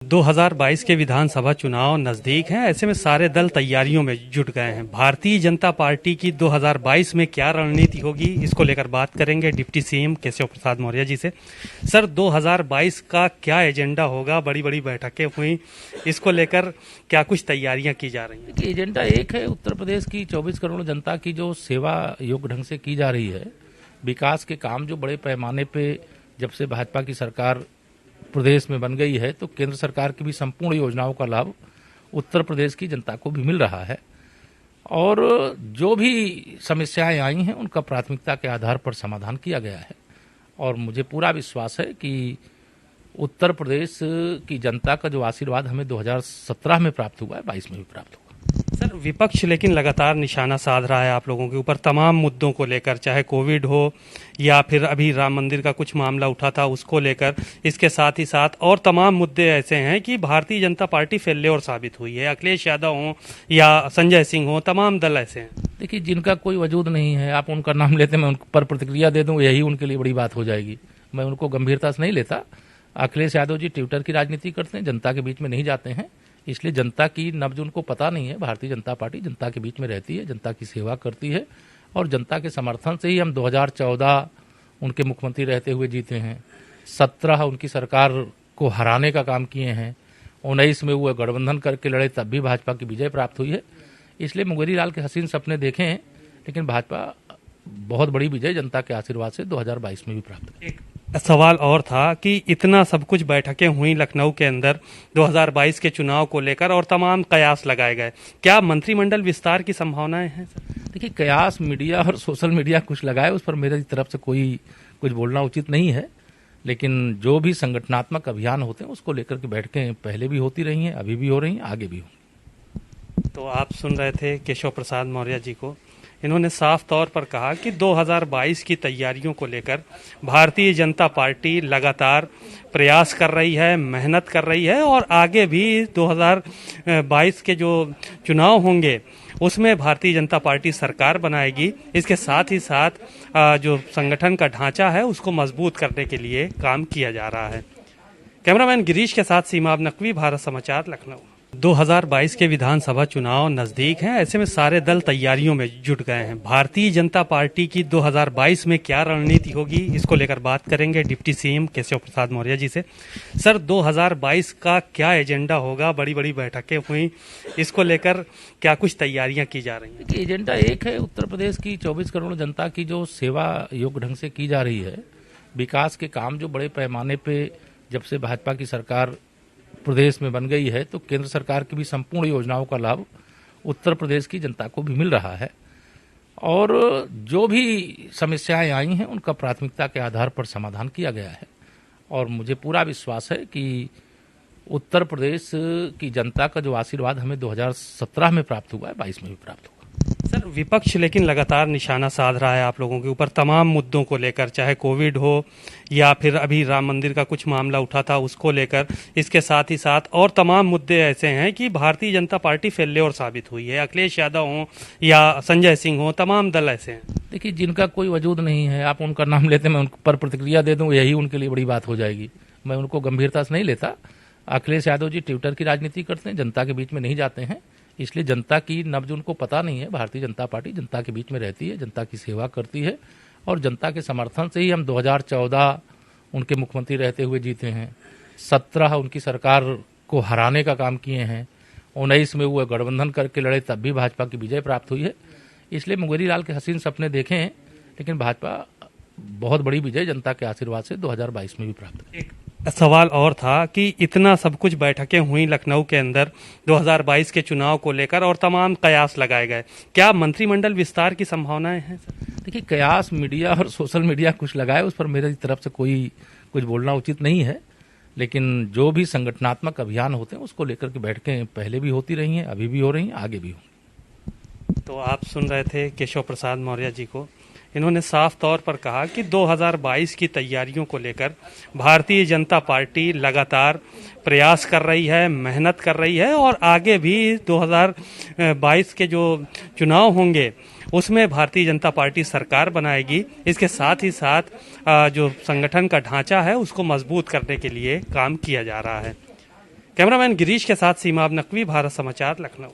2022 के विधानसभा चुनाव नजदीक हैं। ऐसे में सारे दल तैयारियों में जुट गए हैं। भारतीय जनता पार्टी की 2022 में क्या रणनीति होगी, इसको लेकर बात करेंगे डिप्टी सीएम केशव प्रसाद मौर्य जी से। सर, 2022 का क्या एजेंडा होगा? बड़ी बड़ी बैठकें हुई, इसको लेकर क्या कुछ तैयारियां की जा रही हैं? एजेंडा एक है, उत्तर प्रदेश की 24 करोड़ जनता की जो सेवा योग्य ढंग से की जा रही है, विकास के काम जो बड़े पैमाने पे जब से भाजपा की सरकार प्रदेश में बन गई है, तो केंद्र सरकार की भी संपूर्ण योजनाओं का लाभ उत्तर प्रदेश की जनता को भी मिल रहा है। और जो भी समस्याएं आई हैं उनका प्राथमिकता के आधार पर समाधान किया गया है। और मुझे पूरा विश्वास है कि उत्तर प्रदेश की जनता का जो आशीर्वाद हमें 2017 में प्राप्त हुआ है, 22 में भी प्राप्त होगा। सर, विपक्ष लेकिन लगातार निशाना साध रहा है आप लोगों के ऊपर तमाम मुद्दों को लेकर, चाहे कोविड हो या फिर अभी राम मंदिर का कुछ मामला उठा था उसको लेकर। इसके साथ ही साथ और तमाम मुद्दे ऐसे हैं कि भारतीय जनता पार्टी फेल्योर साबित हुई है। अखिलेश यादव हो या संजय सिंह हो, तमाम दल ऐसे हैं। देखिए, जिनका कोई वजूद नहीं है, आप उनका नाम लेते मैं उन पर प्रतिक्रिया दे दूं, यही उनके लिए बड़ी बात हो जाएगी। मैं उनको गंभीरता से नहीं लेता। अखिलेश यादव जी ट्विटर की राजनीति करते हैं, जनता के बीच में नहीं जाते हैं, इसलिए जनता की नब्ज उनको पता नहीं है। भारतीय जनता पार्टी जनता के बीच में रहती है, जनता की सेवा करती है और जनता के समर्थन से ही हम 2014 उनके मुख्यमंत्री रहते हुए जीते हैं। 17 उनकी सरकार को हराने का काम किए हैं। 19 में वो गठबंधन करके लड़े, तब भी भाजपा की विजय प्राप्त हुई है। इसलिए मुंगेरी लाल के हसीन सपने देखे हैं, लेकिन भाजपा बहुत बड़ी विजय जनता के आशीर्वाद से 2022 में भी प्राप्त हुई। एक सवाल और था कि इतना सब कुछ बैठकें हुई लखनऊ के अंदर 2022 के चुनाव को लेकर और तमाम कयास लगाए गए, क्या मंत्रिमंडल विस्तार की संभावनाएं हैं? देखिए, कयास मीडिया और सोशल मीडिया कुछ लगाए, उस पर मेरी तरफ से कोई कुछ बोलना उचित नहीं है। लेकिन जो भी संगठनात्मक अभियान होते हैं उसको लेकर के बैठकें पहले भी होती रही हैं, अभी भी हो रही हैं, आगे भी होंगी। तो आप सुन रहे थे केशव प्रसाद मौर्य जी को। इन्होंने साफ तौर पर कहा कि 2022 की तैयारियों को लेकर भारतीय जनता पार्टी लगातार प्रयास कर रही है, मेहनत कर रही है और आगे भी 2022 के जो चुनाव होंगे उसमें भारतीय जनता पार्टी सरकार बनाएगी। इसके साथ ही साथ जो संगठन का ढांचा है उसको मजबूत करने के लिए काम किया जा रहा है। कैमरामैन गिरीश के साथ सीमाब नकवी, भारत समाचार, लखनऊ। 2022 के विधानसभा चुनाव नजदीक हैं। ऐसे में सारे दल तैयारियों में जुट गए हैं। भारतीय जनता पार्टी की 2022 में क्या रणनीति होगी, इसको लेकर बात करेंगे डिप्टी सीएम केशव प्रसाद मौर्य जी से। सर, 2022 का क्या एजेंडा होगा? बड़ी बड़ी बैठकें हुई, इसको लेकर क्या कुछ तैयारियां की जा रही हैं? एजेंडा एक है, उत्तर प्रदेश की 24 करोड़ जनता की जो सेवा योग्य ढंग से की जा रही है, विकास के काम जो बड़े पैमाने पे जब से भाजपा की सरकार प्रदेश में बन गई है, तो केंद्र सरकार की भी संपूर्ण योजनाओं का लाभ उत्तर प्रदेश की जनता को भी मिल रहा है। और जो भी समस्याएं आई हैं उनका प्राथमिकता के आधार पर समाधान किया गया है। और मुझे पूरा विश्वास है कि उत्तर प्रदेश की जनता का जो आशीर्वाद हमें 2017 में प्राप्त हुआ है, 22 में भी प्राप्त होगा। सर, विपक्ष लेकिन लगातार निशाना साध रहा है आप लोगों के ऊपर तमाम मुद्दों को लेकर, चाहे कोविड हो या फिर अभी राम मंदिर का कुछ मामला उठा था उसको लेकर। इसके साथ ही साथ और तमाम मुद्दे ऐसे हैं कि भारतीय जनता पार्टी फेल्योर साबित हुई है। अखिलेश यादव हो या संजय सिंह हो, तमाम दल ऐसे हैं। देखिए, जिनका कोई वजूद नहीं है, आप उनका नाम लेते मैं उन पर प्रतिक्रिया दे दूं, यही उनके लिए बड़ी बात हो जाएगी। मैं उनको गंभीरता से नहीं लेता। अखिलेश यादव जी ट्विटर की राजनीति करते हैं, जनता के बीच में नहीं जाते हैं, इसलिए जनता की नब्ज उनको पता नहीं है। भारतीय जनता पार्टी जनता के बीच में रहती है, जनता की सेवा करती है और जनता के समर्थन से ही हम 2014 उनके मुख्यमंत्री रहते हुए जीते हैं। 17 उनकी सरकार को हराने का काम किए हैं। 19 में वो गठबंधन करके लड़े, तब भी भाजपा की विजय प्राप्त हुई है। इसलिए मुंगेरी लाल के हसीन सपने देखे हैं, लेकिन भाजपा बहुत बड़ी विजय जनता के आशीर्वाद से 2022 में भी प्राप्त हुई। एक सवाल और था कि इतना सब कुछ बैठकें हुई लखनऊ के अंदर 2022 के चुनाव को लेकर और तमाम कयास लगाए गए, क्या मंत्रिमंडल विस्तार की संभावनाएं हैं? देखिए, कयास मीडिया और सोशल मीडिया कुछ लगाए, उस पर मेरी तरफ से कोई कुछ बोलना उचित नहीं है। लेकिन जो भी संगठनात्मक अभियान होते हैं उसको लेकर के बैठकें पहले भी होती रही हैं, अभी भी हो रही हैं, आगे भी होंगी। तो आप सुन रहे थे केशव प्रसाद मौर्य जी को। इन्होंने साफ तौर पर कहा कि 2022 की तैयारियों को लेकर भारतीय जनता पार्टी लगातार प्रयास कर रही है, मेहनत कर रही है और आगे भी 2022 के जो चुनाव होंगे उसमें भारतीय जनता पार्टी सरकार बनाएगी। इसके साथ ही साथ जो संगठन का ढांचा है उसको मजबूत करने के लिए काम किया जा रहा है। कैमरामैन गिरीश के साथ सीमा अब नकवी, भारत समाचार, लखनऊ।